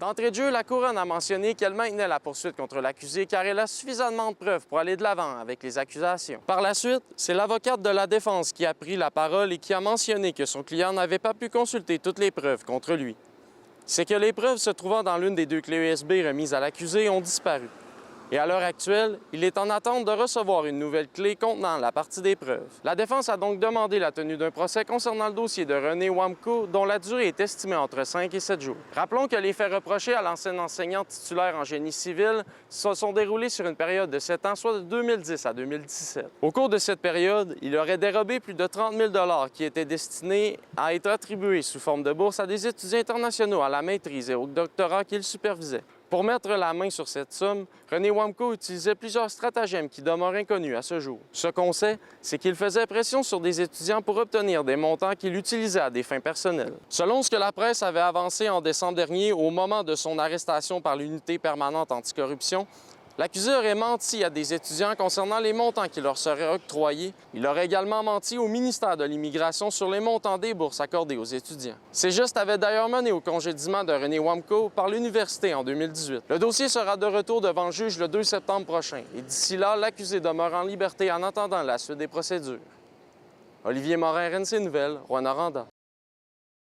D'entrée de jeu, la Couronne a mentionné qu'elle maintenait la poursuite contre l'accusé car elle a suffisamment de preuves pour aller de l'avant avec les accusations. Par la suite, c'est l'avocate de la défense qui a pris la parole et qui a mentionné que son client n'avait pas pu consulter toutes les preuves contre lui. C'est que les preuves se trouvant dans l'une des 2 clés USB remises à l'accusé ont disparu. Et à l'heure actuelle, il est en attente de recevoir une nouvelle clé contenant la partie des preuves. La défense a donc demandé la tenue d'un procès concernant le dossier de René Wamco, dont la durée est estimée entre 5 et 7 jours. Rappelons que les faits reprochés à l'ancienne enseignante titulaire en génie civil se sont déroulés sur une période de 7 ans, soit de 2010 à 2017. Au cours de cette période, il aurait dérobé plus de 30 000 $ qui étaient destinés à être attribués sous forme de bourse à des étudiants internationaux à la maîtrise et au doctorat qu'il supervisait. Pour mettre la main sur cette somme, René Wamco utilisait plusieurs stratagèmes qui demeurent inconnus à ce jour. Ce qu'on sait, c'est qu'il faisait pression sur des étudiants pour obtenir des montants qu'il utilisait à des fins personnelles. Selon ce que la presse avait avancé en décembre dernier, au moment de son arrestation par l'unité permanente anticorruption, l'accusé aurait menti à des étudiants concernant les montants qui leur seraient octroyés. Il aurait également menti au ministère de l'Immigration sur les montants des bourses accordées aux étudiants. Ces gestes avaient d'ailleurs mené au congédiement de René Wamco par l'université en 2018. Le dossier sera de retour devant le juge le 2 septembre prochain et d'ici là, l'accusé demeure en liberté en attendant la suite des procédures. Olivier Morin, RNC Nouvelles, Rouyn-Noranda.